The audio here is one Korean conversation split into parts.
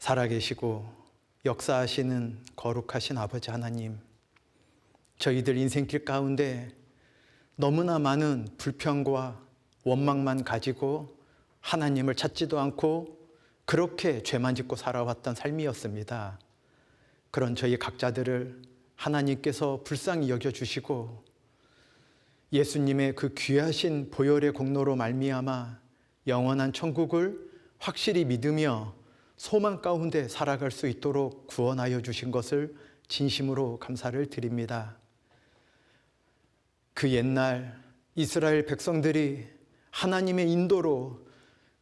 살아계시고 역사하시는 거룩하신 아버지 하나님, 저희들 인생길 가운데 너무나 많은 불평과 원망만 가지고 하나님을 찾지도 않고 그렇게 죄만 짓고 살아왔던 삶이었습니다. 그런 저희 각자들을 하나님께서 불쌍히 여겨주시고 예수님의 그 귀하신 보혈의 공로로 말미암아 영원한 천국을 확실히 믿으며 소망 가운데 살아갈 수 있도록 구원하여 주신 것을 진심으로 감사를 드립니다. 그 옛날 이스라엘 백성들이 하나님의 인도로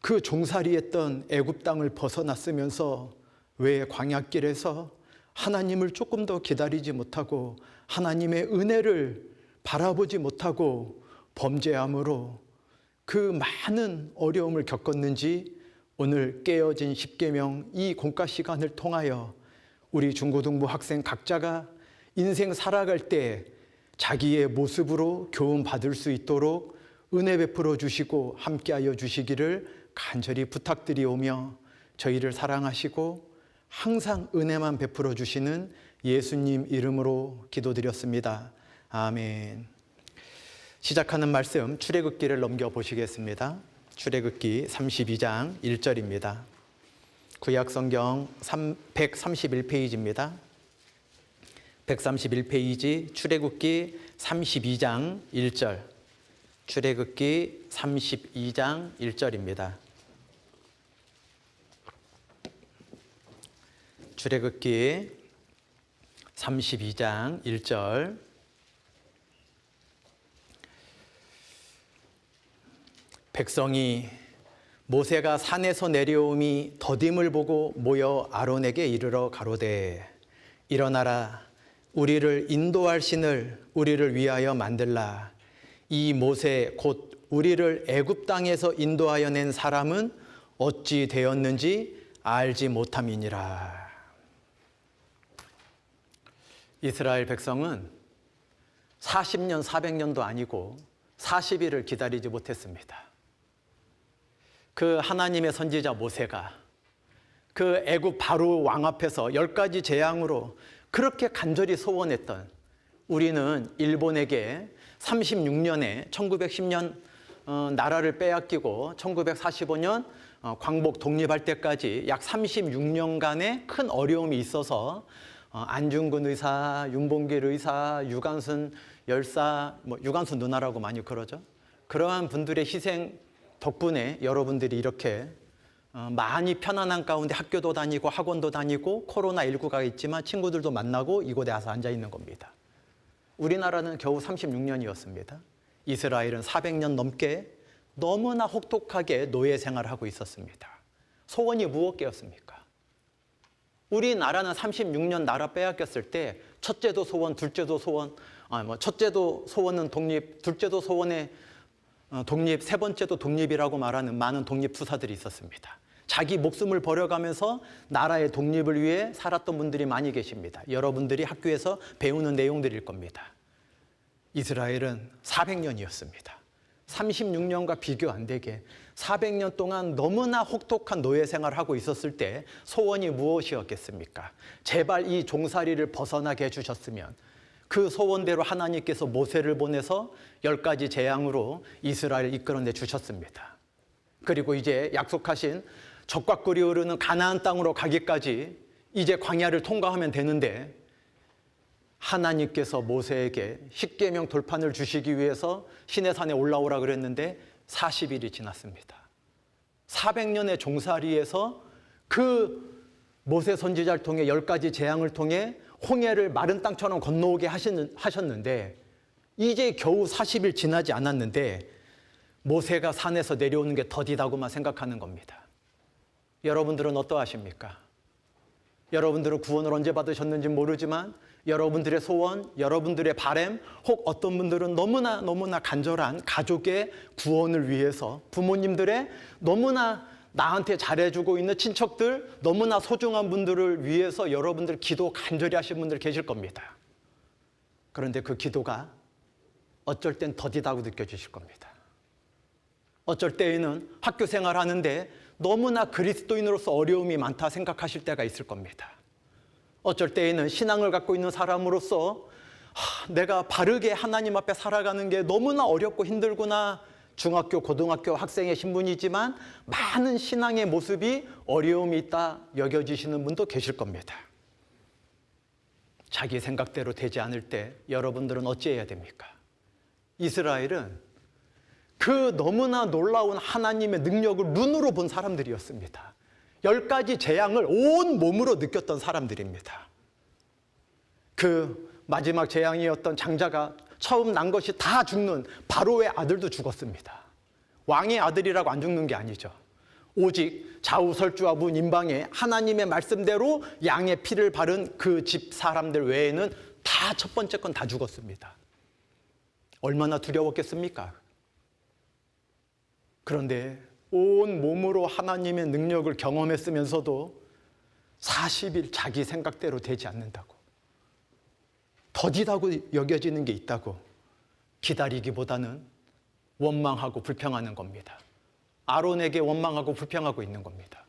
그 종살이했던 애굽 땅을 벗어났으면서 왜 광야길에서 하나님을 조금 더 기다리지 못하고 하나님의 은혜를 바라보지 못하고 범죄함으로 그 많은 어려움을 겪었는지 오늘 깨어진 십계명 이 공과 시간을 통하여 우리 중고등부 학생 각자가 인생 살아갈 때 자기의 모습으로 교훈 받을 수 있도록 은혜 베풀어 주시고 함께하여 주시기를 간절히 부탁드리오며 저희를 사랑하시고 항상 은혜만 베풀어 주시는 예수님 이름으로 기도드렸습니다. 아멘. 시작하는 말씀 출애굽기를 넘겨보시겠습니다. 출애굽기 32장 1절입니다. 구약성경 131페이지입니다. 131페이지 출애굽기 32장 1절. 출애굽기 32장 1절입니다. 출애굽기 32장 1절. 백성이 모세가 산에서 내려옴이 더딤을 보고 모여 아론에게 이르러 가로되 일어나라 우리를 인도할 신을 우리를 위하여 만들라. 이 모세 곧 우리를 애굽 땅에서 인도하여 낸 사람은 어찌 되었는지 알지 못함이니라. 이스라엘 백성은 40년 400년도 아니고 40일을 기다리지 못했습니다. 그 하나님의 선지자 모세가 그 애굽 바로 왕 앞에서 10가지 재앙으로 그렇게 간절히 소원했던, 우리는 일본에게 36년에 1910년 나라를 빼앗기고 1945년 광복 독립할 때까지 약 36년간의 큰 어려움이 있어서 안중근 의사, 윤봉길 의사, 유관순 열사, 유관순 누나라고 많이 그러죠. 그러한 분들의 희생 덕분에 여러분들이 이렇게 많이 편안한 가운데 학교도 다니고 학원도 다니고 코로나19가 있지만 친구들도 만나고 이곳에 와서 앉아 있는 겁니다. 우리나라는 겨우 36년이었습니다. 이스라엘은 400년 넘게 너무나 혹독하게 노예 생활을 하고 있었습니다. 소원이 무엇이었습니까? 우리나라는 36년 나라 빼앗겼을 때 첫째도 소원, 둘째도 소원, 첫째도 소원은 독립, 둘째도 소원에 독립, 세 번째도 독립이라고 말하는 많은 독립 투사들이 있었습니다. 자기 목숨을 버려가면서 나라의 독립을 위해 살았던 분들이 많이 계십니다. 여러분들이 학교에서 배우는 내용들일 겁니다. 이스라엘은 400년이었습니다. 36년과 비교 안 되게 400년 동안 너무나 혹독한 노예 생활을 하고 있었을 때 소원이 무엇이었겠습니까? 제발 이 종살이를 벗어나게 해주셨으면. 그 소원대로 하나님께서 모세를 보내서 10가지 재앙으로 이스라엘을 이끌어내 주셨습니다. 그리고 이제 약속하신 적과 꿀이 흐르는 가나안 땅으로 가기까지 이제 광야를 통과하면 되는데 하나님께서 모세에게 십계명 돌판을 주시기 위해서 시내산에 올라오라 그랬는데 40일이 지났습니다. 400년의 종살이에서 그 모세 선지자를 통해 10가지 재앙을 통해 홍해를 마른 땅처럼 건너오게 하셨는데 이제 겨우 40일 지나지 않았는데 모세가 산에서 내려오는 게 더디다고만 생각하는 겁니다. 여러분들은 어떠하십니까? 여러분들은 구원을 언제 받으셨는지 모르지만 여러분들의 소원, 여러분들의 바람, 혹 어떤 분들은 너무나 간절한 가족의 구원을 위해서 부모님들의 너무나 나한테 잘해주고 있는 친척들, 너무나 소중한 분들을 위해서 여러분들 기도 간절히 하신 분들 계실 겁니다. 그런데 그 기도가 어쩔 땐 더디다고 느껴지실 겁니다. 어쩔 때에는 학교 생활하는데 너무나 그리스도인으로서 어려움이 많다 생각하실 때가 있을 겁니다. 어쩔 때에는 신앙을 갖고 있는 사람으로서 내가 바르게 하나님 앞에 살아가는 게 너무나 어렵고 힘들구나. 중학교, 고등학교 학생의 신분이지만 많은 신앙의 모습이 어려움이 있다 여겨지시는 분도 계실 겁니다. 자기 생각대로 되지 않을 때 여러분들은 어찌해야 됩니까? 이스라엘은 그 너무나 놀라운 하나님의 능력을 눈으로 본 사람들이었습니다. 10가지 재앙을 온 몸으로 느꼈던 사람들입니다. 그 마지막 재앙이었던 장자가 처음 난 것이 다 죽는 바로의 아들도 죽었습니다. 왕의 아들이라고 안 죽는 게 아니죠. 오직 좌우설주하부 임방에 하나님의 말씀대로 양의 피를 바른 그 집 사람들 외에는 다 첫 번째 건 다 죽었습니다. 얼마나 두려웠겠습니까? 그런데 온 몸으로 하나님의 능력을 경험했으면서도 40일 자기 생각대로 되지 않는다고, 더디다고 여겨지는 게 있다고 기다리기보다는 원망하고 불평하는 겁니다. 아론에게 원망하고 불평하고 있는 겁니다.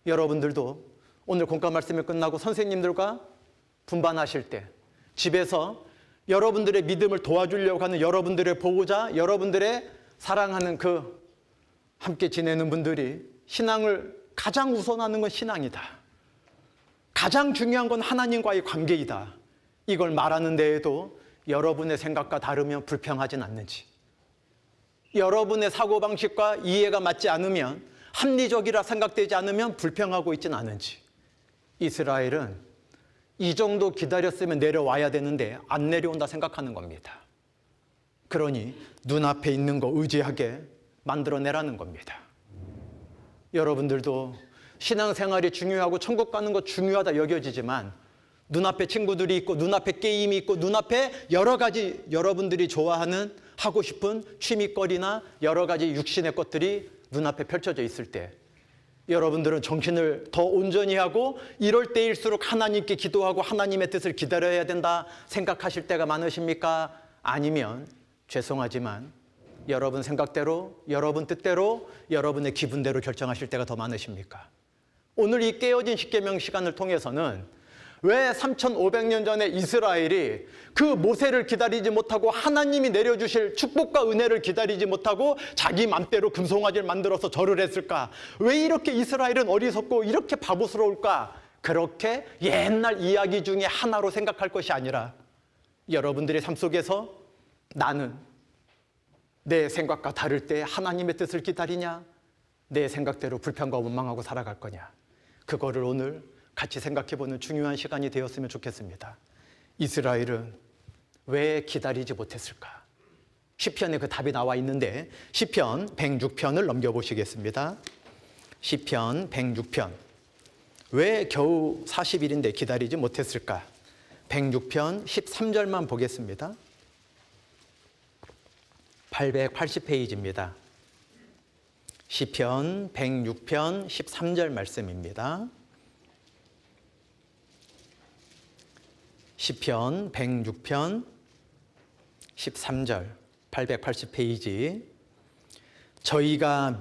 여러분들도 오늘 공과 말씀이 끝나고 선생님들과 분반하실 때 집에서 여러분들의 믿음을 도와주려고 하는 여러분들의 보호자, 여러분들의 사랑하는 그 함께 지내는 분들이 신앙을 가장 우선하는 건 신앙이다. 가장 중요한 건 하나님과의 관계이다. 이걸 말하는 데에도 여러분의 생각과 다르면 불평하진 않는지, 여러분의 사고방식과 이해가 맞지 않으면, 합리적이라 생각되지 않으면 불평하고 있진 않은지. 이스라엘은 이 정도 기다렸으면 내려와야 되는데 안 내려온다 생각하는 겁니다. 그러니 눈앞에 있는 거 의지하게 만들어내라는 겁니다. 여러분들도 신앙생활이 중요하고 천국 가는 거 중요하다 여겨지지만 눈앞에 친구들이 있고 눈앞에 게임이 있고 눈앞에 여러 가지 여러분들이 좋아하는 하고 싶은 취미거리나 여러 가지 육신의 것들이 눈앞에 펼쳐져 있을 때 여러분들은 정신을 더 온전히 하고 이럴 때일수록 하나님께 기도하고 하나님의 뜻을 기다려야 된다 생각하실 때가 많으십니까? 아니면 죄송하지만 여러분 생각대로, 여러분 뜻대로, 여러분의 기분대로 결정하실 때가 더 많으십니까? 오늘 이 깨어진 십계명 시간을 통해서는 왜 3,500년 전에 이스라엘이 그 모세를 기다리지 못하고 하나님이 내려주실 축복과 은혜를 기다리지 못하고 자기 맘대로 금송아지를 만들어서 절을 했을까? 왜 이렇게 이스라엘은 어리석고 이렇게 바보스러울까? 그렇게 옛날 이야기 중에 하나로 생각할 것이 아니라 여러분들의 삶 속에서 나는 내 생각과 다를 때 하나님의 뜻을 기다리냐? 내 생각대로 불평과 원망하고 살아갈 거냐? 그거를 오늘 같이 생각해보는 중요한 시간이 되었으면 좋겠습니다. 이스라엘은 왜 기다리지 못했을까? 시편에 그 답이 나와 있는데 시편 106편을 넘겨보시겠습니다. 시편 106편. 왜 겨우 40일인데 기다리지 못했을까? 106편 13절만 보겠습니다. 880페이지입니다. 시편 106편 13절 말씀입니다. 시편 106편 13절 880페이지. 저희가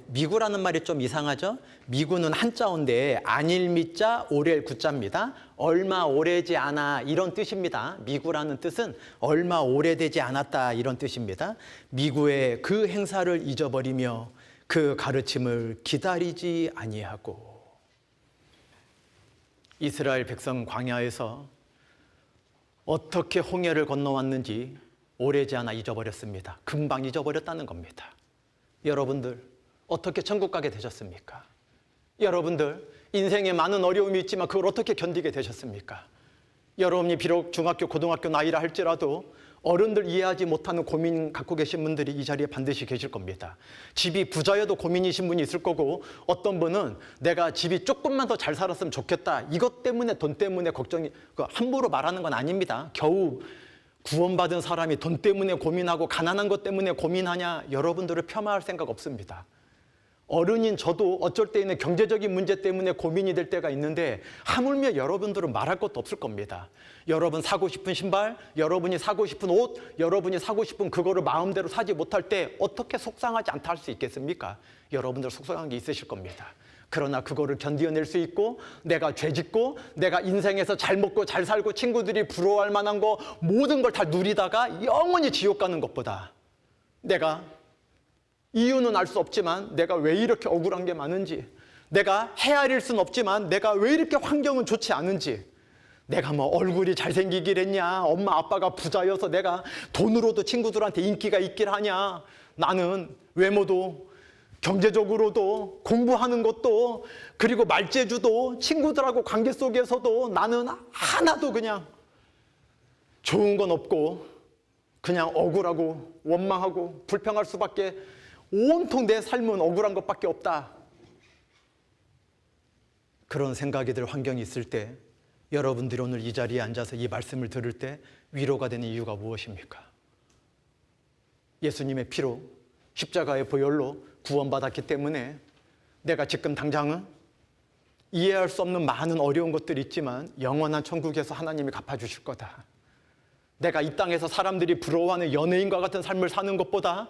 미구라는 말이 좀 이상하죠? 미구는 한자어인데 안일 미자 오렐 구자입니다. 얼마 오래지 않아 이런 뜻입니다. 미구라는 뜻은 얼마 오래되지 않았다 이런 뜻입니다. 미구의 그 행사를 잊어버리며 그 가르침을 기다리지 아니하고. 이스라엘 백성 광야에서 어떻게 홍해를 건너왔는지 오래지 않아 잊어버렸습니다. 금방 잊어버렸다는 겁니다. 여러분들 어떻게 천국 가게 되셨습니까? 여러분들 인생에 많은 어려움이 있지만 그걸 어떻게 견디게 되셨습니까? 여러분이 비록 중학교, 고등학교 나이라 할지라도 어른들 이해하지 못하는 고민 갖고 계신 분들이 이 자리에 반드시 계실 겁니다. 집이 부자여도 고민이신 분이 있을 거고, 어떤 분은 내가 집이 조금만 더 잘 살았으면 좋겠다, 이것 때문에 돈 때문에 걱정이, 함부로 말하는 건 아닙니다. 겨우 구원받은 사람이 돈 때문에 고민하고 가난한 것 때문에 고민하냐? 여러분들을 폄하할 생각 없습니다. 어른인 저도 어쩔 때는 경제적인 문제 때문에 고민이 될 때가 있는데 하물며 여러분들은 말할 것도 없을 겁니다. 여러분 사고 싶은 신발, 여러분이 사고 싶은 옷, 여러분이 사고 싶은 그거를 마음대로 사지 못할 때 어떻게 속상하지 않다 할 수 있겠습니까? 여러분들 속상한 게 있으실 겁니다. 그러나 그거를 견뎌낼 수 있고 내가 죄짓고 내가 인생에서 잘 먹고 잘 살고 친구들이 부러워할 만한 거 모든 걸 다 누리다가 영원히 지옥 가는 것보다 내가 이유는 알 수 없지만 내가 왜 이렇게 억울한 게 많은지, 내가 헤아릴 수는 없지만 내가 왜 이렇게 환경은 좋지 않은지, 내가 뭐 얼굴이 잘생기길 했냐, 엄마 아빠가 부자여서 내가 돈으로도 친구들한테 인기가 있길 하냐, 나는 외모도 경제적으로도 공부하는 것도 그리고 말재주도 친구들하고 관계 속에서도 나는 하나도 그냥 좋은 건 없고 그냥 억울하고 원망하고 불평할 수밖에, 온통 내 삶은 억울한 것밖에 없다. 그런 생각이 들 환경이 있을 때 여러분들이 오늘 이 자리에 앉아서 이 말씀을 들을 때 위로가 되는 이유가 무엇입니까? 예수님의 피로 십자가의 보혈로 구원받았기 때문에 내가 지금 당장은 이해할 수 없는 많은 어려운 것들이 있지만 영원한 천국에서 하나님이 갚아주실 거다. 내가 이 땅에서 사람들이 부러워하는 연예인과 같은 삶을 사는 것보다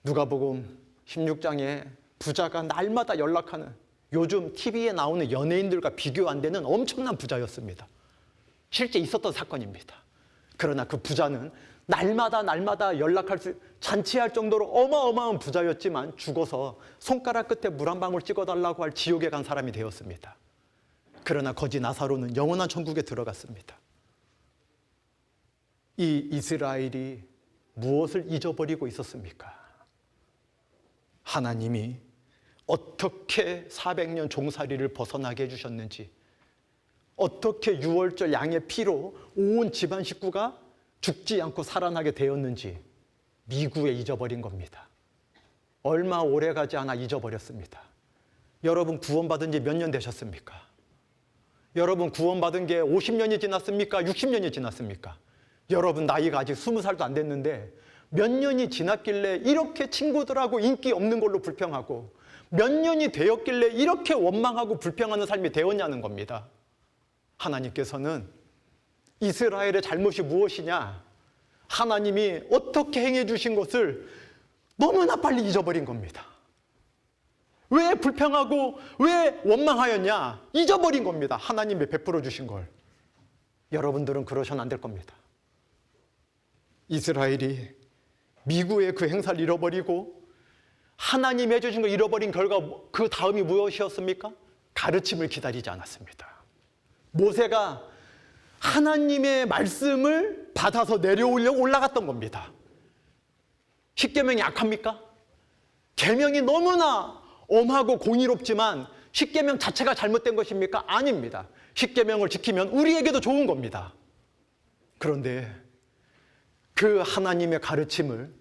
누가복음 16장에 부자가 날마다 연락하는, 요즘 TV에 나오는 연예인들과 비교 안 되는 엄청난 부자였습니다. 실제 있었던 사건입니다. 그러나 그 부자는 날마다 연락할 수, 잔치할 정도로 어마어마한 부자였지만 죽어서 손가락 끝에 물 한 방울 찍어달라고 할 지옥에 간 사람이 되었습니다. 그러나 거지 나사로는 영원한 천국에 들어갔습니다. 이 이스라엘이 무엇을 잊어버리고 있었습니까? 하나님이 어떻게 400년 종살이를 벗어나게 해주셨는지, 어떻게 6월절 양의 피로 온 집안 식구가 죽지 않고 살아나게 되었는지 미구에 잊어버린 겁니다. 얼마 오래 가지 않아 잊어버렸습니다. 여러분 구원받은 지 몇 년 되셨습니까? 여러분 구원받은 게 50년이 지났습니까? 60년이 지났습니까? 여러분 나이가 아직 20살도 안 됐는데 몇 년이 지났길래 이렇게 친구들하고 인기 없는 걸로 불평하고 몇 년이 되었길래 이렇게 원망하고 불평하는 삶이 되었냐는 겁니다. 하나님께서는 이스라엘의 잘못이 무엇이냐, 하나님이 어떻게 행해 주신 것을 너무나 빨리 잊어버린 겁니다. 왜 불평하고 왜 원망하였냐, 잊어버린 겁니다. 하나님이 베풀어 주신 걸. 여러분들은 그러셔는 안 될 겁니다. 이스라엘이 미구의 그 행사를 잃어버리고 하나님이 해주신 걸 잃어버린 결과 그 다음이 무엇이었습니까? 가르침을 기다리지 않았습니다. 모세가 하나님의 말씀을 받아서 내려오려고 올라갔던 겁니다. 십계명이 약합니까? 계명이 너무나 엄하고 공의롭지만 십계명 자체가 잘못된 것입니까? 아닙니다. 십계명을 지키면 우리에게도 좋은 겁니다. 그런데 그 하나님의 가르침을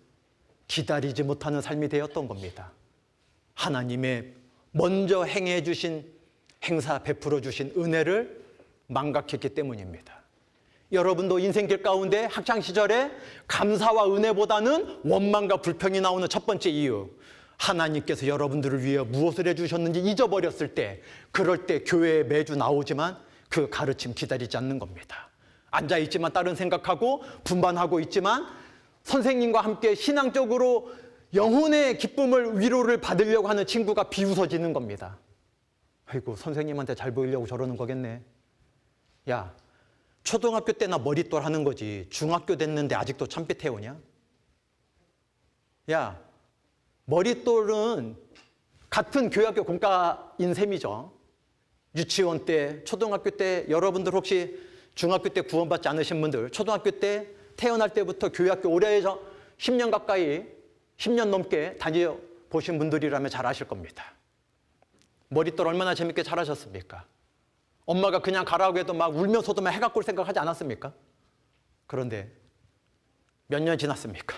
기다리지 못하는 삶이 되었던 겁니다. 하나님의 먼저 행해 주신 행사, 베풀어 주신 은혜를 망각했기 때문입니다. 여러분도 인생길 가운데 학창시절에 감사와 은혜보다는 원망과 불평이 나오는 첫 번째 이유, 하나님께서 여러분들을 위해 무엇을 해주셨는지 잊어버렸을 때, 그럴 때 교회에 매주 나오지만 그 가르침 기다리지 않는 겁니다. 앉아있지만 다른 생각하고 분반하고 있지만 선생님과 함께 신앙적으로 영혼의 기쁨을, 위로를 받으려고 하는 친구가 비웃어지는 겁니다. 아이고, 선생님한테 잘 보이려고 저러는 거겠네. 야, 초등학교 때나 머릿돌 하는 거지 중학교 됐는데 아직도 참빛 해오냐? 야, 머릿돌은 같은 교육학교 공과인 셈이죠. 유치원 때, 초등학교 때, 여러분들 혹시 중학교 때 구원받지 않으신 분들, 초등학교 때 태어날 때부터 교육학교 오래 10년 가까이, 10년 넘게 다녀보신 분들이라면 잘 아실 겁니다. 머릿돌 얼마나 재밌게 잘하셨습니까? 엄마가 그냥 가라고 해도 막 울면서도 막 해가 꼴 생각하지 않았습니까? 그런데 몇 년 지났습니까?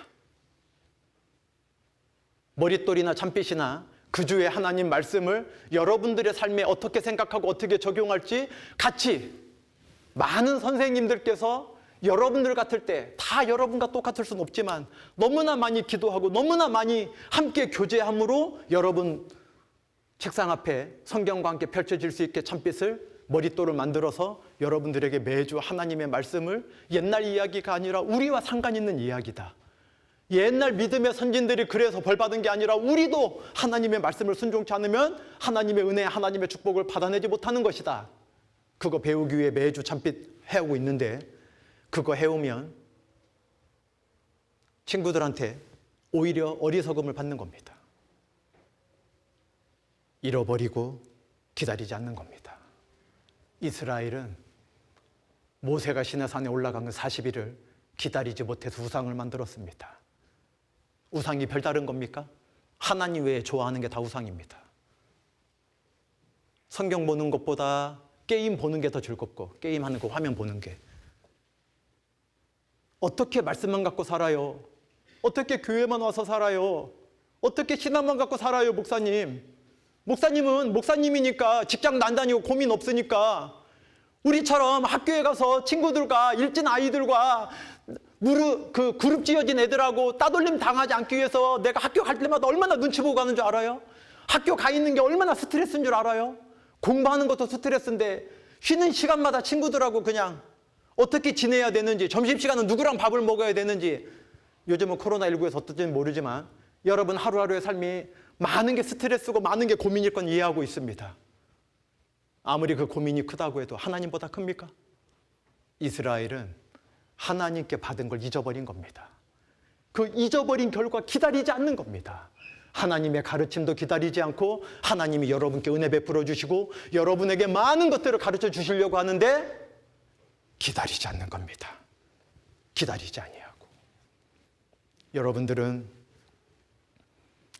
머릿돌이나 참빛이나 그 주의 하나님 말씀을 여러분들의 삶에 어떻게 생각하고 어떻게 적용할지 같이 많은 선생님들께서 여러분들 같을 때 다 여러분과 똑같을 수는 없지만 너무나 많이 기도하고 너무나 많이 함께 교제함으로 여러분 책상 앞에 성경과 함께 펼쳐질 수 있게 참빛을 머릿돌을 만들어서 여러분들에게 매주 하나님의 말씀을 옛날 이야기가 아니라 우리와 상관 있는 이야기다. 옛날 믿음의 선진들이 그래서 벌받은 게 아니라 우리도 하나님의 말씀을 순종치 않으면 하나님의 은혜, 하나님의 축복을 받아내지 못하는 것이다. 그거 배우기 위해 매주 참빛 해오고 있는데 그거 해오면 친구들한테 오히려 어리석음을 받는 겁니다. 잃어버리고 기다리지 않는 겁니다. 이스라엘은 모세가 시내산에 올라간 40일을 기다리지 못해서 우상을 만들었습니다. 우상이 별다른 겁니까? 하나님 외에 좋아하는 게 다 우상입니다. 성경 보는 것보다 게임 보는 게 더 즐겁고 게임하는 거 화면 보는 게. 어떻게 말씀만 갖고 살아요? 어떻게 교회만 와서 살아요? 어떻게 신앙만 갖고 살아요, 목사님? 목사님은 목사님이니까 직장 안 다니고 고민 없으니까 우리처럼 학교에 가서 친구들과 일진 아이들과 그룹 지어진 애들하고 따돌림 당하지 않기 위해서 내가 학교 갈 때마다 얼마나 눈치 보고 가는 줄 알아요? 학교 가 있는 게 얼마나 스트레스인 줄 알아요? 공부하는 것도 스트레스인데 쉬는 시간마다 친구들하고 그냥 어떻게 지내야 되는지, 점심시간은 누구랑 밥을 먹어야 되는지, 요즘은 코로나19에서 어떨지는 모르지만 여러분 하루하루의 삶이 많은 게 스트레스고 많은 게 고민일 건 이해하고 있습니다. 아무리 그 고민이 크다고 해도 하나님보다 큽니까? 이스라엘은 하나님께 받은 걸 잊어버린 겁니다. 그 잊어버린 결과 기다리지 않는 겁니다. 하나님의 가르침도 기다리지 않고 하나님이 여러분께 은혜 베풀어 주시고 여러분에게 많은 것들을 가르쳐 주시려고 하는데 기다리지 않는 겁니다. 기다리지 아니하고. 여러분들은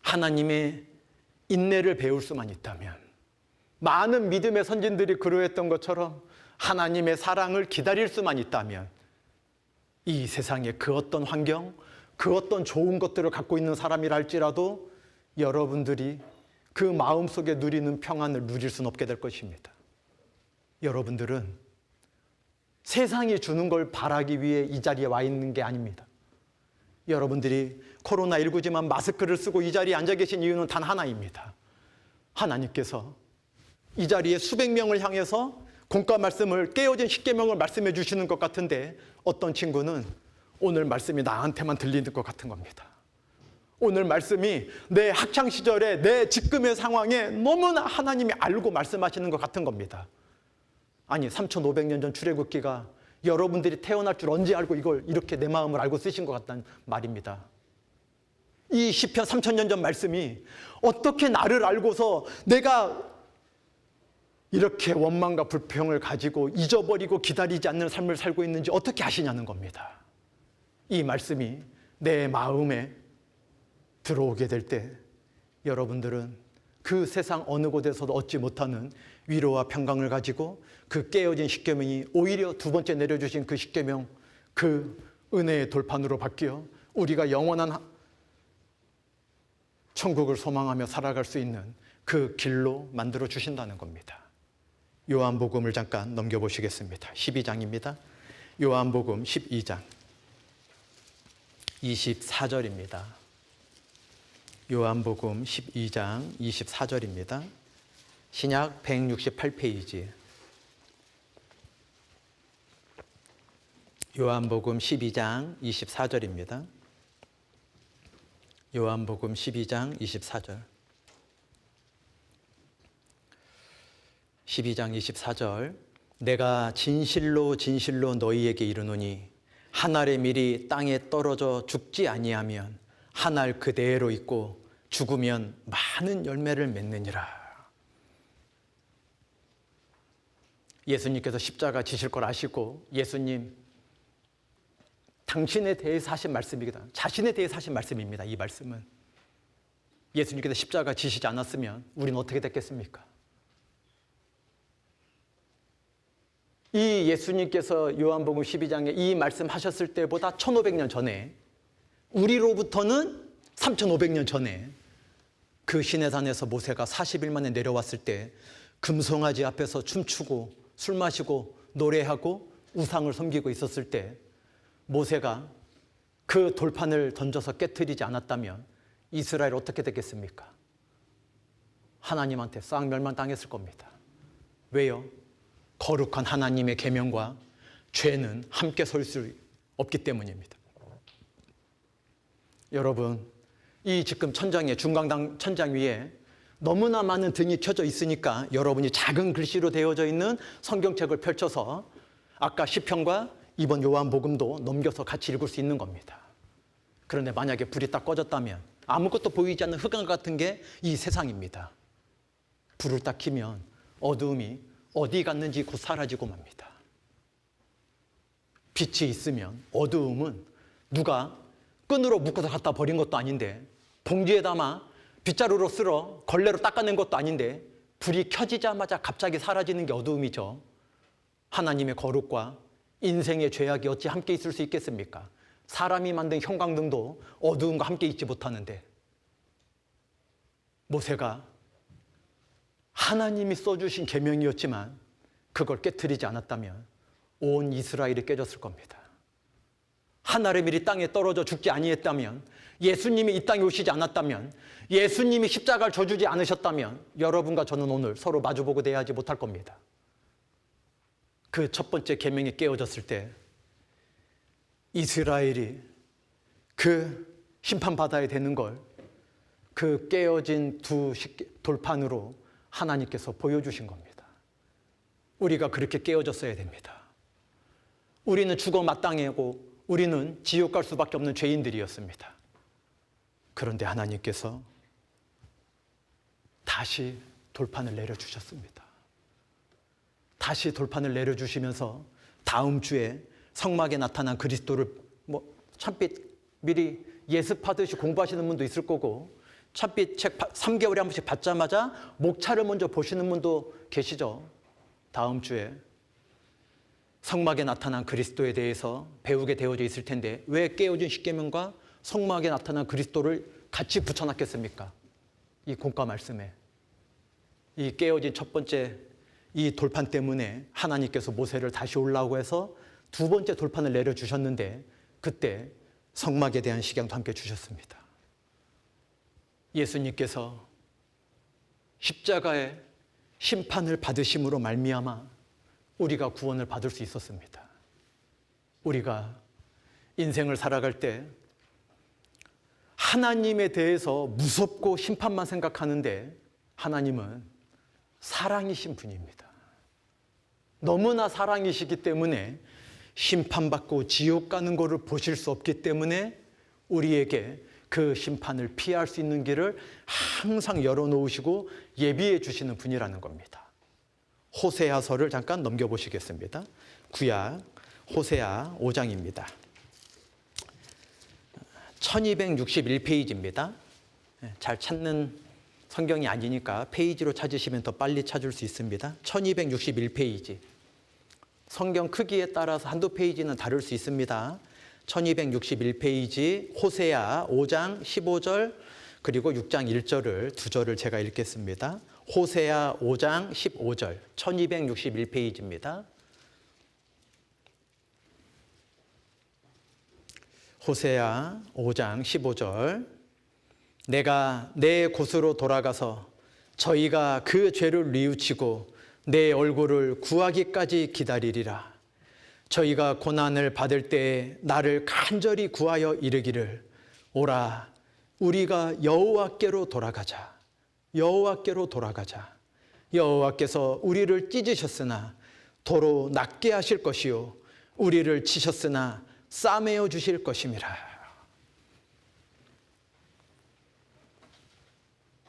하나님의 인내를 배울 수만 있다면 많은 믿음의 선진들이 그러했던 것처럼 하나님의 사랑을 기다릴 수만 있다면 이 세상에 그 어떤 환경, 그 어떤 좋은 것들을 갖고 있는 사람이라 할지라도 여러분들이 그 마음속에 누리는 평안을 누릴 수는 없게 될 것입니다. 여러분들은 세상이 주는 걸 바라기 위해 이 자리에 와 있는 게 아닙니다. 여러분들이 코로나19지만 마스크를 쓰고 이 자리에 앉아 계신 이유는 단 하나입니다. 하나님께서 이 자리에 수백 명을 향해서 공과 말씀을 깨어진 십계명을 말씀해 주시는 것 같은데 어떤 친구는 오늘 말씀이 나한테만 들리는 것 같은 겁니다. 오늘 말씀이 내 학창시절에 내 지금의 상황에 너무나 하나님이 알고 말씀하시는 것 같은 겁니다. 아니 3500년 전 출애굽기가 여러분들이 태어날 줄 언제 알고 이걸 이렇게 내 마음을 알고 쓰신 것 같다는 말입니다. 이 시편 3000년 전 말씀이 어떻게 나를 알고서 내가 이렇게 원망과 불평을 가지고 잊어버리고 기다리지 않는 삶을 살고 있는지 어떻게 아시냐는 겁니다. 이 말씀이 내 마음에 들어오게 될 때 여러분들은 그 세상 어느 곳에서도 얻지 못하는 위로와 평강을 가지고 그 깨어진 십계명이 오히려 두 번째 내려주신 그 십계명, 그 은혜의 돌판으로 바뀌어 우리가 영원한 천국을 소망하며 살아갈 수 있는 그 길로 만들어 주신다는 겁니다. 요한복음을 잠깐 넘겨보시겠습니다. 12장입니다. 요한복음 12장 24절입니다. 요한복음 12장 24절입니다. 신약 168페이지. 요한복음 12장 24절입니다. 요한복음 12장 24절. 12장 24절. 내가 진실로 진실로 너희에게 이르노니 한 알의 밀이 땅에 떨어져 죽지 아니하면 한 알 그대로 있고 죽으면 많은 열매를 맺느니라. 예수님께서 십자가 지실 걸 아시고 예수님 당신에 대해서 하신 말씀이기다. 자신에 대해서 하신 말씀입니다. 이 말씀은 예수님께서 십자가 지시지 않았으면 우리는 어떻게 됐겠습니까? 이 예수님께서 요한복음 12장에 이 말씀하셨을 때보다 1500년 전에 우리로부터는 3500년 전에 그 시내산에서 모세가 40일 만에 내려왔을 때 금송아지 앞에서 춤추고 술 마시고 노래하고 우상을 섬기고 있었을 때 모세가 그 돌판을 던져서 깨트리지 않았다면 이스라엘 어떻게 됐겠습니까? 하나님한테 싹 멸망당했을 겁니다. 왜요? 거룩한 하나님의 계명과 죄는 함께 설 수 없기 때문입니다. 여러분, 이 지금 천장에, 중간당 천장 위에 너무나 많은 등이 켜져 있으니까 여러분이 작은 글씨로 되어져 있는 성경책을 펼쳐서 아까 시편과 이번 요한복음도 넘겨서 같이 읽을 수 있는 겁니다. 그런데 만약에 불이 딱 꺼졌다면 아무것도 보이지 않는 흑암 같은 게 이 세상입니다. 불을 딱 켜면 어두움이 어디 갔는지 곧 사라지고 맙니다. 빛이 있으면 어두움은 누가 끈으로 묶어서 갖다 버린 것도 아닌데, 봉지에 담아 빗자루로 쓸어 걸레로 닦아낸 것도 아닌데 불이 켜지자마자 갑자기 사라지는 게 어두움이죠. 하나님의 거룩과 인생의 죄악이 어찌 함께 있을 수 있겠습니까? 사람이 만든 형광등도 어두움과 함께 있지 못하는데, 모세가 하나님이 써주신 계명이었지만 그걸 깨트리지 않았다면 온 이스라엘이 깨졌을 겁니다. 하늘의 밀이 땅에 떨어져 죽지 아니했다면, 예수님이 이 땅에 오시지 않았다면, 예수님이 십자가를 져주지 않으셨다면 여러분과 저는 오늘 서로 마주보고 대하지 못할 겁니다. 그 첫 번째 계명이 깨어졌을 때 이스라엘이 그 심판받아야 되는 걸 그 깨어진 두 돌판으로 하나님께서 보여주신 겁니다. 우리가 그렇게 깨어졌어야 됩니다. 우리는 죽어 마땅하고 우리는 지옥 갈 수밖에 없는 죄인들이었습니다. 그런데 하나님께서 다시 돌판을 내려주셨습니다. 다시 돌판을 내려주시면서 다음 주에 성막에 나타난 그리스도를 참빛 미리 예습하듯이 공부하시는 분도 있을 거고, 참빛 책 3개월에 한 번씩 받자마자 목차를 먼저 보시는 분도 계시죠. 다음 주에 성막에 나타난 그리스도에 대해서 배우게 되어져 있을 텐데 왜 깨어진 십계명과 성막에 나타난 그리스도를 같이 붙여놨겠습니까? 이 공과 말씀에. 이 깨어진 첫 번째 이 돌판 때문에 하나님께서 모세를 다시 올라오고 해서 두 번째 돌판을 내려주셨는데, 그때 성막에 대한 식양도 함께 주셨습니다. 예수님께서 십자가의 심판을 받으심으로 말미암아 우리가 구원을 받을 수 있었습니다. 우리가 인생을 살아갈 때 하나님에 대해서 무섭고 심판만 생각하는데 하나님은 사랑이신 분입니다. 너무나 사랑이시기 때문에 심판받고 지옥 가는 것을 보실 수 없기 때문에 우리에게 그 심판을 피할 수 있는 길을 항상 열어놓으시고 예비해 주시는 분이라는 겁니다. 호세아서를 잠깐 넘겨보시겠습니다. 구약 호세아 5장입니다. 1261페이지입니다. 잘 찾는 성경이 아니니까 페이지로 찾으시면 더 빨리 찾을 수 있습니다. 1261페이지. 성경 크기에 따라서 한두 페이지는 다를 수 있습니다. 1261페이지 호세아 5장 15절 그리고 6장 1절을 두 절을 제가 읽겠습니다. 호세아 5장 15절 1261페이지입니다. 호세아 5장 15절 내가 내 곳으로 돌아가서 저희가 그 죄를 뉘우치고 내 얼굴을 구하기까지 기다리리라. 저희가 고난을 받을 때에 나를 간절히 구하여 이르기를 오라 우리가 여호와께로 돌아가자. 여호와께로 돌아가자. 여호와께서 우리를 찢으셨으나 도로 낫게 하실 것이요 우리를 치셨으나 싸매어 주실 것임이라.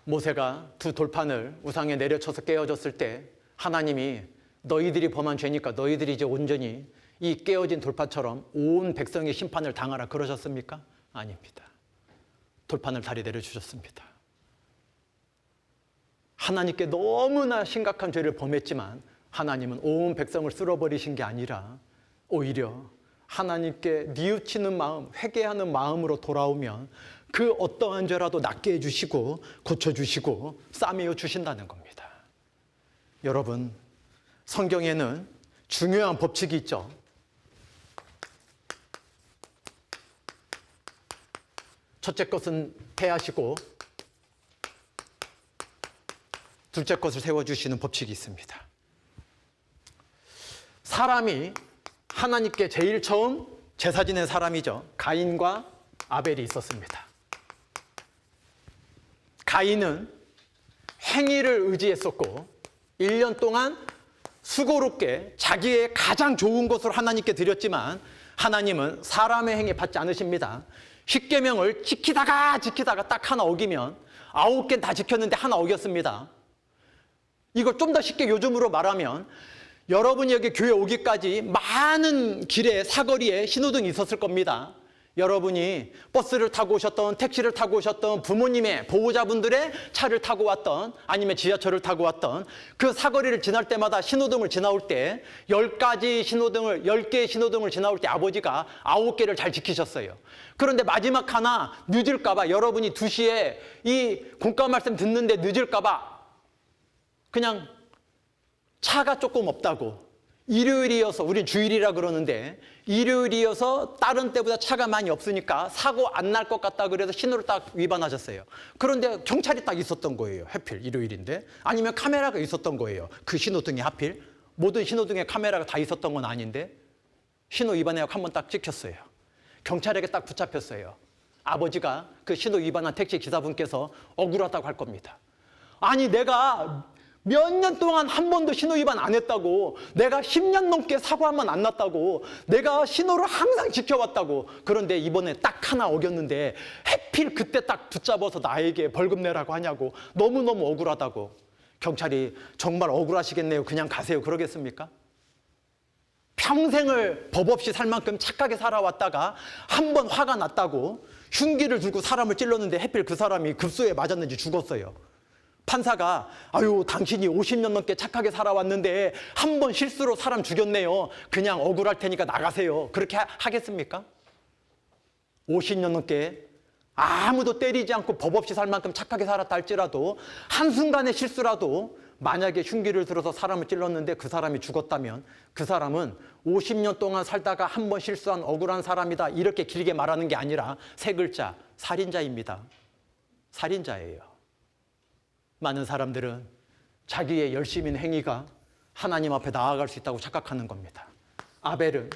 모세가 두 돌판을 우상에 내려쳐서 깨어졌을 때 하나님이 너희들이 범한 죄니까 너희들이 이제 온전히 이 깨어진 돌판처럼 온 백성의 심판을 당하라 그러셨습니까? 아닙니다. 돌판을 다리 내려주셨습니다. 하나님께 너무나 심각한 죄를 범했지만 하나님은 온 백성을 쓸어버리신 게 아니라 오히려 하나님께 뉘우치는 마음, 회개하는 마음으로 돌아오면 그 어떠한 죄라도 낫게 해주시고 고쳐주시고 싸매어 주신다는 겁니다. 여러분, 성경에는 중요한 법칙이 있죠. 첫째 것은 패하시고 둘째 것을 세워주시는 법칙이 있습니다. 사람이 하나님께 제일 처음 제사 지낸 사람이죠. 가인과 아벨이 있었습니다. 가인은 행위를 의지했었고 1년 동안 수고롭게 자기의 가장 좋은 것으로 하나님께 드렸지만 하나님은 사람의 행위 받지 않으십니다. 십계명을 지키다가 딱 하나 어기면 9개는 다 지켰는데 하나 어겼습니다. 이걸 좀 더 쉽게 요즘으로 말하면 여러분이 여기 교회 오기까지 많은 길에 사거리에 신호등이 있었을 겁니다. 여러분이 버스를 타고 오셨던 택시를 타고 오셨던 부모님의 보호자분들의 차를 타고 왔던 아니면 지하철을 타고 왔던 그 사거리를 지날 때마다 신호등을 지나올 때 10개의 신호등을 지나올 때 아버지가 9개를 잘 지키셨어요. 그런데 마지막 하나 늦을까 봐 여러분이 2시에 이 공과 말씀 듣는데 늦을까 봐 그냥 차가 조금 없다고 일요일이어서 우린 주일이라 그러는데 일요일이어서 다른 때보다 차가 많이 없으니까 사고 안 날 것 같다 그래서 신호를 딱 위반하셨어요. 그런데 경찰이 딱 있었던 거예요. 하필 일요일인데. 아니면 카메라가 있었던 거예요. 그 신호등이 하필. 모든 신호등에 카메라가 다 있었던 건 아닌데 신호 위반해서 한번 딱 찍혔어요. 경찰에게 딱 붙잡혔어요. 아버지가 그 신호 위반한 택시 기사분께서 억울하다고 할 겁니다. 아니 내가 몇 년 동안 한 번도 신호 위반 안 했다고, 내가 10년 넘게 사고 한 번 안 났다고, 내가 신호를 항상 지켜왔다고. 그런데 이번에 딱 하나 어겼는데 하필 그때 딱 붙잡아서 나에게 벌금 내라고 하냐고. 너무너무 억울하다고. 경찰이 정말 억울하시겠네요. 그냥 가세요. 그러겠습니까? 평생을 법 없이 살 만큼 착하게 살아왔다가 한 번 화가 났다고 흉기를 들고 사람을 찔렀는데 하필 그 사람이 급소에 맞았는지 죽었어요. 판사가 아유 당신이 50년 넘게 착하게 살아왔는데 한 번 실수로 사람 죽였네요. 그냥 억울할 테니까 나가세요. 그렇게 하겠습니까? 50년 넘게 아무도 때리지 않고 법 없이 살 만큼 착하게 살았다 할지라도 한순간의 실수라도 만약에 흉기를 들어서 사람을 찔렀는데 그 사람이 죽었다면 그 사람은 50년 동안 살다가 한 번 실수한 억울한 사람이다. 이렇게 길게 말하는 게 아니라 세 글자, 살인자입니다. 살인자예요. 많은 사람들은 자기의 열심인 행위가 하나님 앞에 나아갈 수 있다고 착각하는 겁니다. 아벨은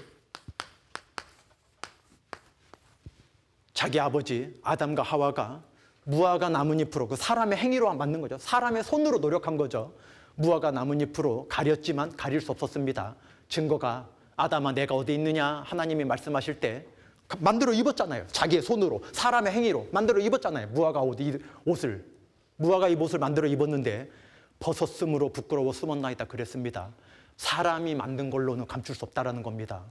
자기 아버지 아담과 하와가 무화과 나뭇잎으로, 그 사람의 행위로 만든 거죠. 사람의 손으로 노력한 거죠. 무화과 나뭇잎으로 가렸지만 가릴 수 없었습니다. 증거가 아담아 내가 어디 있느냐 하나님이 말씀하실 때 만들어 입었잖아요. 자기의 손으로 사람의 행위로 만들어 입었잖아요. 무화과 옷을 무화과 이 옷을 만들어 입었는데 벗었으므로 부끄러워 숨었나이다 그랬습니다. 사람이 만든 걸로는 감출 수 없다라는 겁니다.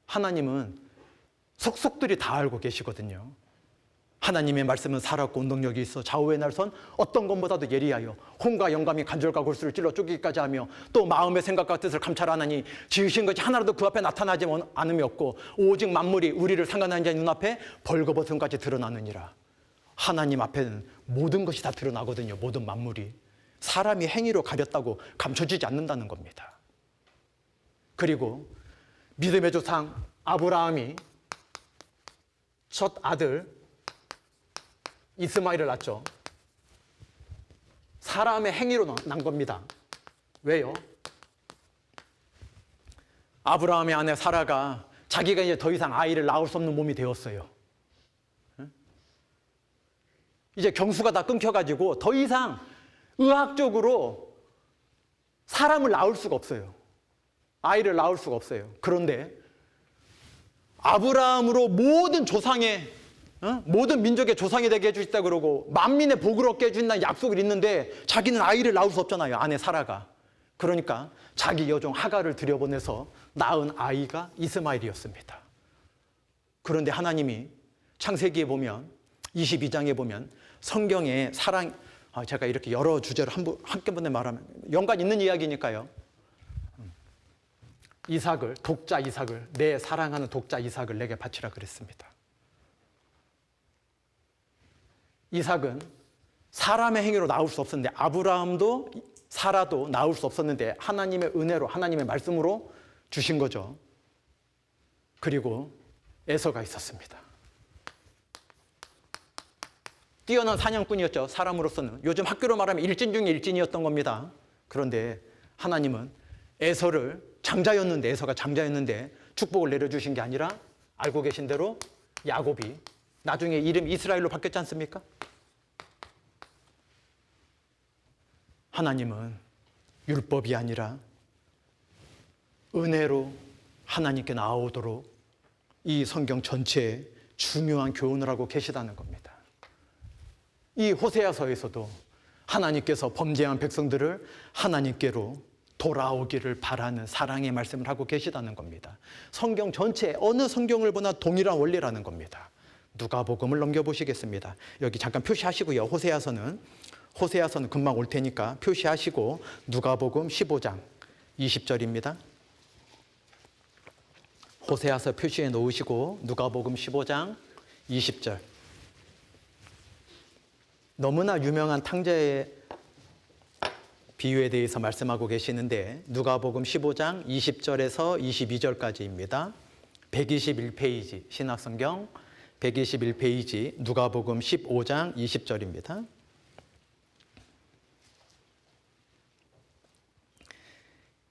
하나님은 속속들이 다 알고 계시거든요. 하나님의 말씀은 살았고 운동력이 있어 좌우의 날선 어떤 것보다도 예리하여 혼과 영감이 간절과 골수를 찔러 쪼개기까지 하며 또 마음의 생각과 뜻을 감찰하나니 지으신 것이 하나라도 그 앞에 나타나지 않음이 없고 오직 만물이 우리를 상관하는 자의 눈앞에 벌거벗음까지 드러나느니라. 하나님 앞에는 모든 것이 다 드러나거든요. 모든 만물이. 사람이 행위로 가렸다고 감춰지지 않는다는 겁니다. 그리고 믿음의 조상 아브라함이 첫 아들 이스마엘을 낳죠. 사람의 행위로 난 겁니다. 왜요? 아브라함의 아내 사라가 자기가 이제 더 이상 아이를 낳을 수 없는 몸이 되었어요. 이제 경수가 다 끊겨가지고 더 이상 의학적으로 사람을 낳을 수가 없어요. 아이를 낳을 수가 없어요. 그런데 아브라함으로 모든 조상의 모든 민족의 조상이 되게 해주시다 그러고 만민의 복을 얻게 해준다는 약속을 있는데 자기는 아이를 낳을 수 없잖아요. 아내 사라가. 그러니까 자기 여종 하갈을 들여보내서 낳은 아이가 이스마엘이었습니다. 그런데 하나님이 창세기에 보면 22장에 보면 성경에 사랑, 제가 이렇게 여러 주제로 한꺼번에 말하면 연관 있는 이야기니까요. 이삭을, 독자 이삭을, 내 사랑하는 독자 이삭을 내게 바치라 그랬습니다. 이삭은 사람의 행위로 낳을 수 없었는데 아브라함도 사라도 낳을 수 없었는데 하나님의 은혜로 하나님의 말씀으로 주신 거죠. 그리고 에서가 있었습니다. 뛰어난 사냥꾼이었죠. 사람으로서는. 요즘 학교로 말하면 일진 중에 일진이었던 겁니다. 그런데 하나님은 에서가 장자였는데 축복을 내려주신 게 아니라 알고 계신 대로 야곱이 나중에 이름 이스라엘로 바뀌었지 않습니까? 하나님은 율법이 아니라 은혜로 하나님께 나아오도록 이 성경 전체에 중요한 교훈을 하고 계시다는 겁니다. 이 호세아서에서도 하나님께서 범죄한 백성들을 하나님께로 돌아오기를 바라는 사랑의 말씀을 하고 계시다는 겁니다. 성경 전체 어느 성경을 보나 동일한 원리라는 겁니다. 누가복음을 넘겨보시겠습니다. 여기 잠깐 표시하시고요. 호세아서는 금방 올 테니까 표시하시고 누가복음 15장 20절입니다. 호세아서 표시해 놓으시고 누가복음 15장 20절. 너무나 유명한 탕자의 비유에 대해서 말씀하고 계시는데 누가복음 15장 20절에서 22절까지입니다. 121페이지 신약성경 121페이지 누가복음 15장 20절입니다.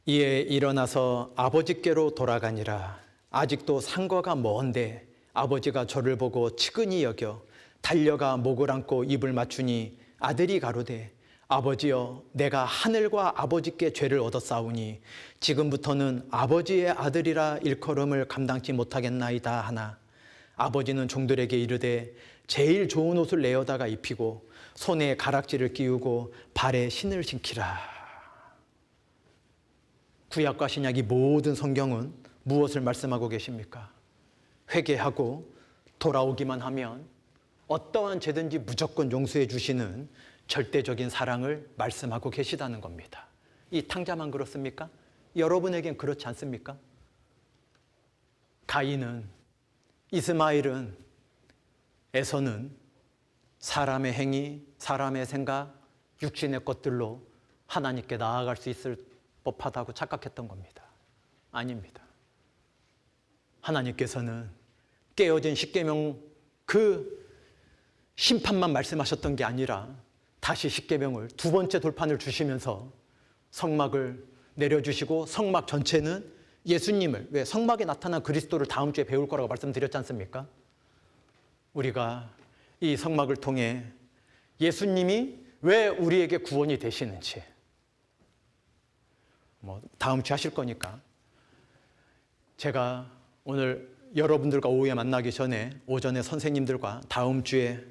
이에 일어나서 아버지께로 돌아가니라. 아직도 상거가 먼데 아버지가 저를 보고 측은히 여겨 달려가 목을 안고 입을 맞추니 아들이 가로되 아버지여 내가 하늘과 아버지께 죄를 얻었사오니 지금부터는 아버지의 아들이라 일컬음을 감당치 못하겠나이다 하나 아버지는 종들에게 이르되 제일 좋은 옷을 내어다가 입히고 손에 가락지를 끼우고 발에 신을 신기라. 구약과 신약이 모든 성경은 무엇을 말씀하고 계십니까? 회개하고 돌아오기만 하면 어떠한 죄든지 무조건 용서해 주시는 절대적인 사랑을 말씀하고 계시다는 겁니다. 이 탕자만 그렇습니까? 여러분에겐 그렇지 않습니까? 가인은, 이스마엘은, 에서는 사람의 행위, 사람의 생각, 육신의 것들로 하나님께 나아갈 수 있을 법하다고 착각했던 겁니다. 아닙니다. 하나님께서는 깨어진 십계명 그 심판만 말씀하셨던 게 아니라 다시 십계명을 두 번째 돌판을 주시면서 성막을 내려주시고 성막 전체는 예수님을, 왜 성막에 나타난 그리스도를 다음 주에 배울 거라고 말씀드렸지 않습니까? 우리가 이 성막을 통해 예수님이 왜 우리에게 구원이 되시는지 다음 주에 하실 거니까 제가 오늘 여러분들과 오후에 만나기 전에 오전에 선생님들과 다음 주에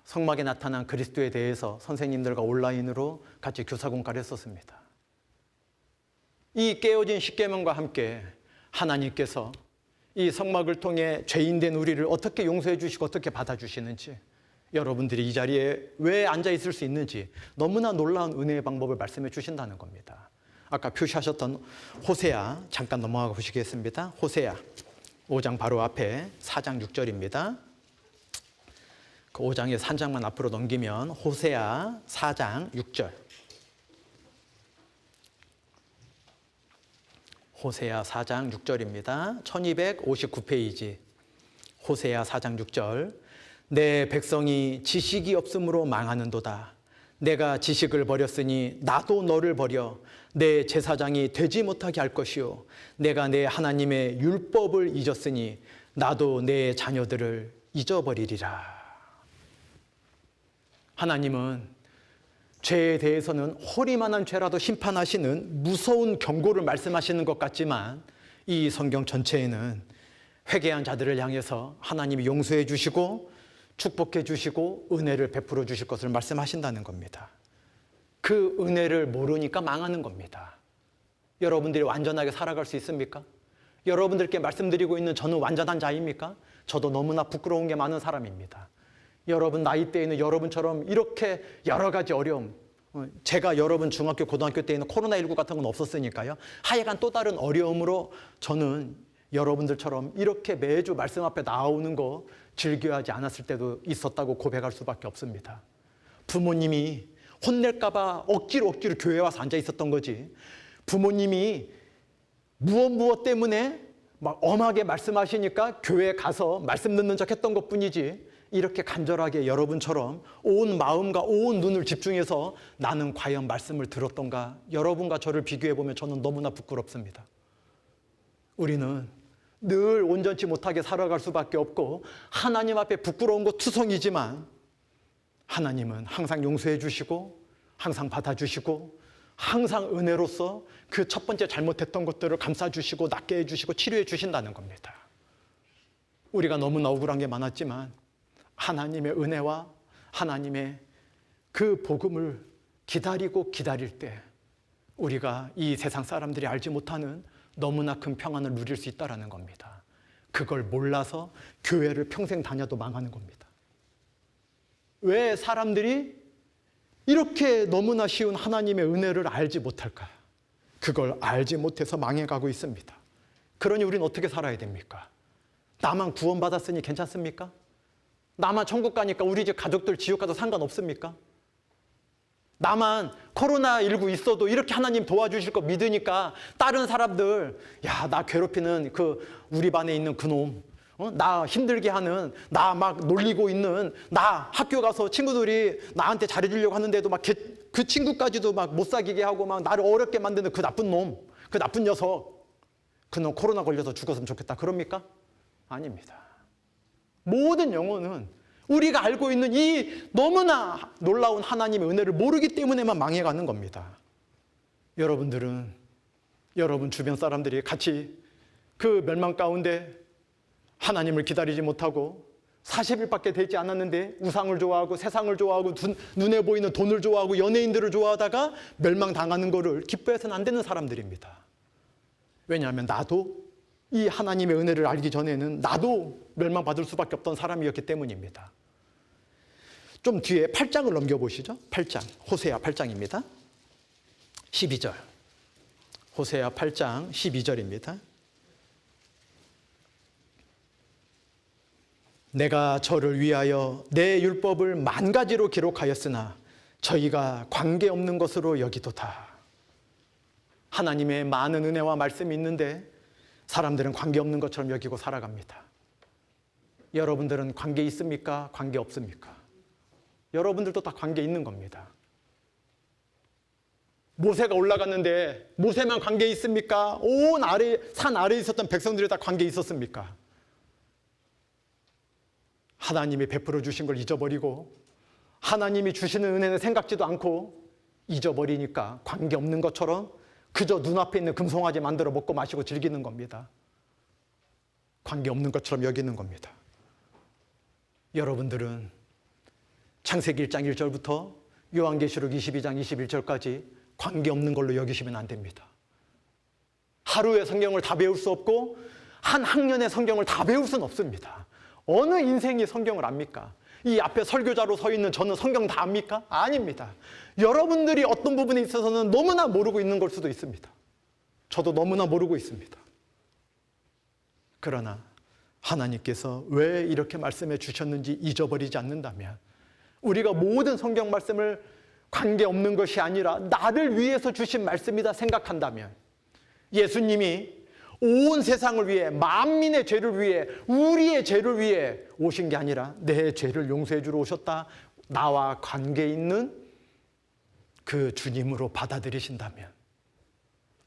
성막에 나타난 그리스도에 대해서 선생님들과 온라인으로 같이 교사 공부를 했었습니다. 이 깨어진 십계명과 함께 하나님께서 이 성막을 통해 죄인된 우리를 어떻게 용서해 주시고 어떻게 받아주시는지 여러분들이 이 자리에 왜 앉아 있을 수 있는지 너무나 놀라운 은혜의 방법을 말씀해 주신다는 겁니다. 아까 표시하셨던 호세아 잠깐 넘어가 보시겠습니다. 호세아 5장 바로 앞에 4장 6절입니다. 그 5장에서 한 장만 앞으로 넘기면 호세아 4장 6절. 호세아 4장 6절입니다. 1259페이지 호세아 4장 6절. 내 백성이 지식이 없으므로 망하는도다. 내가 지식을 버렸으니 나도 너를 버려 내 제사장이 되지 못하게 할 것이요 내가 내 하나님의 율법을 잊었으니 나도 내 자녀들을 잊어버리리라. 하나님은 죄에 대해서는 허리만한 죄라도 심판하시는 무서운 경고를 말씀하시는 것 같지만 이 성경 전체에는 회개한 자들을 향해서 하나님이 용서해 주시고 축복해 주시고 은혜를 베풀어 주실 것을 말씀하신다는 겁니다. 그 은혜를 모르니까 망하는 겁니다. 여러분들이 완전하게 살아갈 수 있습니까? 여러분들께 말씀드리고 있는 저는 완전한 자입니까? 저도 너무나 부끄러운 게 많은 사람입니다. 여러분 나이대에는 여러분처럼 이렇게 여러 가지 어려움, 제가 여러분 중학교, 고등학교 때에는 코로나19 같은 건 없었으니까요. 하여간 또 다른 어려움으로 저는 여러분들처럼 이렇게 매주 말씀 앞에 나오는 거 즐겨하지 않았을 때도 있었다고 고백할 수밖에 없습니다. 부모님이 혼낼까 봐 억지로 교회에 와서 앉아 있었던 거지. 부모님이 무엇 때문에 막 엄하게 말씀하시니까 교회에 가서 말씀 듣는 척 했던 것뿐이지 이렇게 간절하게 여러분처럼 온 마음과 온 눈을 집중해서 나는 과연 말씀을 들었던가? 여러분과 저를 비교해 보면 저는 너무나 부끄럽습니다. 우리는 늘 온전치 못하게 살아갈 수밖에 없고 하나님 앞에 부끄러운 것 투성이지만 하나님은 항상 용서해 주시고 항상 받아주시고 항상 은혜로서 그 첫 번째 잘못했던 것들을 감싸주시고 낫게 해주시고 치료해 주신다는 겁니다. 우리가 너무나 억울한 게 많았지만 하나님의 은혜와 하나님의 그 복음을 기다리고 기다릴 때 우리가 이 세상 사람들이 알지 못하는 너무나 큰 평안을 누릴 수 있다는 겁니다. 그걸 몰라서 교회를 평생 다녀도 망하는 겁니다. 왜 사람들이 이렇게 너무나 쉬운 하나님의 은혜를 알지 못할까? 그걸 알지 못해서 망해가고 있습니다. 그러니 우리는 어떻게 살아야 됩니까? 나만 구원받았으니 괜찮습니까? 나만 천국 가니까 우리 집 가족들 지옥 가도 상관없습니까? 나만 코로나19 있어도 이렇게 하나님 도와주실 거 믿으니까 다른 사람들, 야, 나 괴롭히는 우리 반에 있는 그놈, 나 힘들게 하는, 나 막 놀리고 있는, 나 학교 가서 친구들이 나한테 잘해주려고 하는데도 막 그 친구까지도 막 못 사귀게 하고 막 나를 어렵게 만드는 그 나쁜 놈, 그 나쁜 녀석, 그놈 코로나 걸려서 죽었으면 좋겠다. 그럽니까? 아닙니다. 모든 영혼은 우리가 알고 있는 이 너무나 놀라운 하나님의 은혜를 모르기 때문에만 망해가는 겁니다. 여러분들은 여러분 주변 사람들이 같이 그 멸망 가운데 하나님을 기다리지 못하고 40일밖에 되지 않았는데 우상을 좋아하고 세상을 좋아하고 눈에 보이는 돈을 좋아하고 연예인들을 좋아하다가 멸망당하는 것을 기뻐해서는 안 되는 사람들입니다. 왜냐하면 나도 이 하나님의 은혜를 알기 전에는 나도 멸망받을 수밖에 없던 사람이었기 때문입니다. 좀 뒤에 8장을 넘겨보시죠. 8장, 호세아 8장입니다. 12절. 호세아 8장 12절입니다. 내가 저를 위하여 내 율법을 만 가지로 기록하였으나 저희가 관계없는 것으로 여기도다. 하나님의 많은 은혜와 말씀이 있는데 사람들은 관계없는 것처럼 여기고 살아갑니다. 여러분들은 관계 있습니까? 관계 없습니까? 여러분들도 다 관계 있는 겁니다. 모세가 올라갔는데 모세만 관계 있습니까? 온 산 아래에 있었던 백성들이 다 관계 있었습니까? 하나님이 베풀어 주신 걸 잊어버리고 하나님이 주시는 은혜는 생각지도 않고 잊어버리니까 관계 없는 것처럼 그저 눈앞에 있는 금송아지 만들어 먹고 마시고 즐기는 겁니다. 관계 없는 것처럼 여기는 겁니다. 여러분들은 창세기 1장 1절부터 요한계시록 22장 21절까지 관계 없는 걸로 여기시면 안 됩니다. 하루의 성경을 다 배울 수 없고 한 학년의 성경을 다 배울 수는 없습니다. 어느 인생이 성경을 압니까? 이 앞에 설교자로 서 있는 저는 성경 다 압니까? 아닙니다. 여러분들이 어떤 부분에 있어서는 너무나 모르고 있는 걸 수도 있습니다. 저도 너무나 모르고 있습니다. 그러나 하나님께서 왜 이렇게 말씀해 주셨는지 잊어버리지 않는다면 우리가 모든 성경 말씀을 관계없는 것이 아니라 나를 위해서 주신 말씀이다 생각한다면 예수님이 온 세상을 위해 만민의 죄를 위해 우리의 죄를 위해 오신 게 아니라 내 죄를 용서해 주러 오셨다. 나와 관계 있는 그 주님으로 받아들이신다면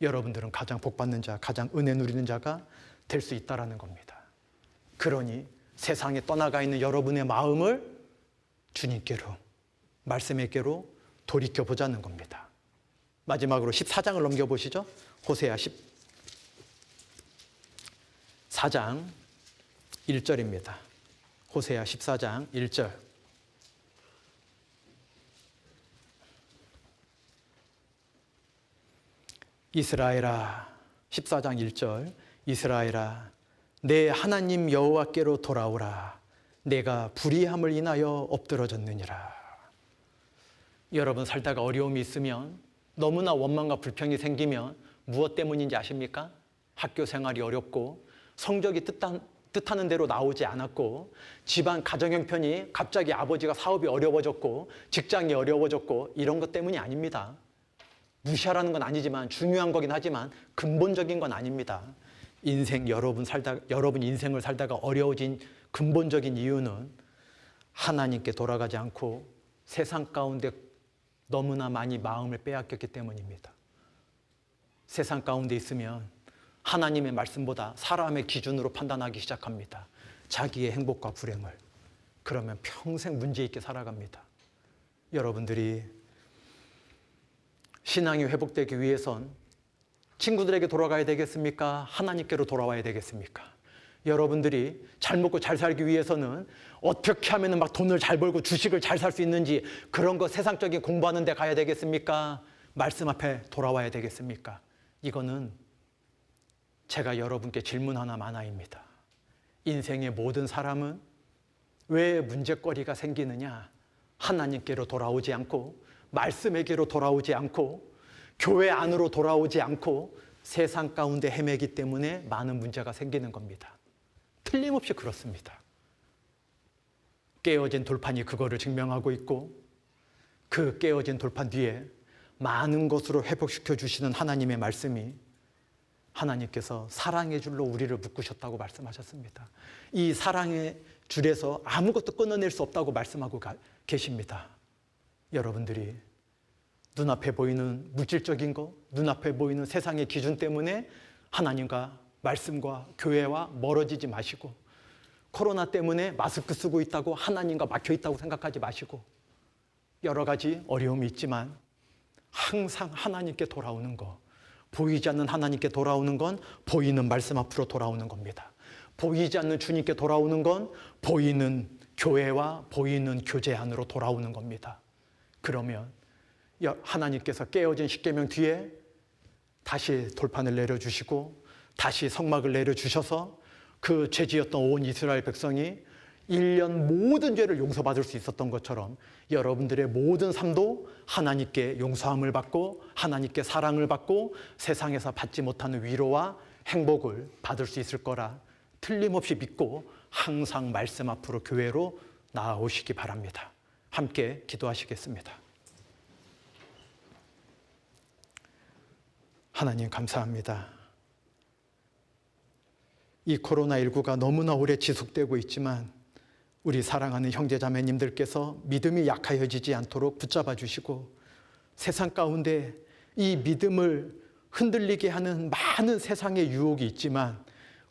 여러분들은 가장 복받는 자, 가장 은혜 누리는 자가 될 수 있다는 겁니다. 그러니 세상에 떠나가 있는 여러분의 마음을 주님께로, 말씀의께로 돌이켜보자는 겁니다. 마지막으로 14장을 넘겨보시죠. 호세아 14장 1절입니다. 호세아 14장 1절. 이스라엘아, 14장 1절. 이스라엘아, 내 하나님 여호와께로 돌아오라. 내가 불의함을 인하여 엎드러졌느니라. 여러분 살다가 어려움이 있으면, 너무나 원망과 불평이 생기면 무엇 때문인지 아십니까? 학교 생활이 어렵고 성적이 뜻하는 대로 나오지 않았고 집안 가정 형편이 갑자기 아버지가 사업이 어려워졌고 직장이 어려워졌고 이런 것 때문이 아닙니다. 무시하라는 건 아니지만 중요한 거긴 하지만 근본적인 건 아닙니다. 여러분 인생을 살다가 어려워진 근본적인 이유는 하나님께 돌아가지 않고 세상 가운데 너무나 많이 마음을 빼앗겼기 때문입니다. 세상 가운데 있으면 하나님의 말씀보다 사람의 기준으로 판단하기 시작합니다. 자기의 행복과 불행을. 그러면 평생 문제 있게 살아갑니다. 여러분들이 신앙이 회복되기 위해선 친구들에게 돌아가야 되겠습니까? 하나님께로 돌아와야 되겠습니까? 여러분들이 잘 먹고 잘 살기 위해서는 어떻게 하면 막 돈을 잘 벌고 주식을 잘 살 수 있는지 그런 거 세상적인 공부하는 데 가야 되겠습니까? 말씀 앞에 돌아와야 되겠습니까? 이거는 제가 여러분께 질문 하나입니다. 인생의 모든 사람은 왜 문제거리가 생기느냐? 하나님께로 돌아오지 않고 말씀에게로 돌아오지 않고 교회 안으로 돌아오지 않고 세상 가운데 헤매기 때문에 많은 문제가 생기는 겁니다. 틀림없이 그렇습니다. 깨어진 돌판이 그거를 증명하고 있고 그 깨어진 돌판 뒤에 많은 것으로 회복시켜 주시는 하나님의 말씀이 하나님께서 사랑의 줄로 우리를 묶으셨다고 말씀하셨습니다. 이 사랑의 줄에서 아무것도 끊어낼 수 없다고 말씀하고 계십니다. 여러분들이 눈앞에 보이는 물질적인 것, 눈앞에 보이는 세상의 기준 때문에 하나님과 말씀과 교회와 멀어지지 마시고 코로나 때문에 마스크 쓰고 있다고 하나님과 막혀 있다고 생각하지 마시고 여러 가지 어려움이 있지만 항상 하나님께 돌아오는 것, 보이지 않는 하나님께 돌아오는 건 보이는 말씀 앞으로 돌아오는 겁니다. 보이지 않는 주님께 돌아오는 건 보이는 교회와 보이는 교제 안으로 돌아오는 겁니다. 그러면 하나님께서 깨어진 십계명 뒤에 다시 돌판을 내려주시고 다시 성막을 내려주셔서 그 죄지었던 온 이스라엘 백성이 1년 모든 죄를 용서받을 수 있었던 것처럼 여러분들의 모든 삶도 하나님께 용서함을 받고 하나님께 사랑을 받고 세상에서 받지 못하는 위로와 행복을 받을 수 있을 거라 틀림없이 믿고 항상 말씀 앞으로 교회로 나아오시기 바랍니다. 함께 기도하시겠습니다. 하나님 감사합니다. 이 코로나19가 너무나 오래 지속되고 있지만 우리 사랑하는 형제자매님들께서 믿음이 약하여지지 않도록 붙잡아 주시고 세상 가운데 이 믿음을 흔들리게 하는 많은 세상의 유혹이 있지만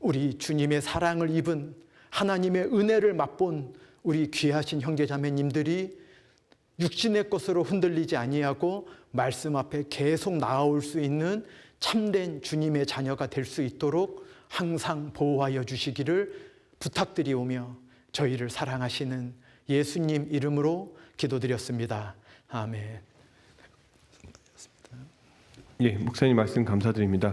우리 주님의 사랑을 입은 하나님의 은혜를 맛본 우리 귀하신 형제자매님들이 육신의 것으로 흔들리지 아니하고 말씀 앞에 계속 나아올 수 있는 참된 주님의 자녀가 될 수 있도록 항상 보호하여 주시기를 부탁드리오며 저희를 사랑하시는 예수님 이름으로 기도드렸습니다. 아멘. 예, 목사님 말씀 감사드립니다.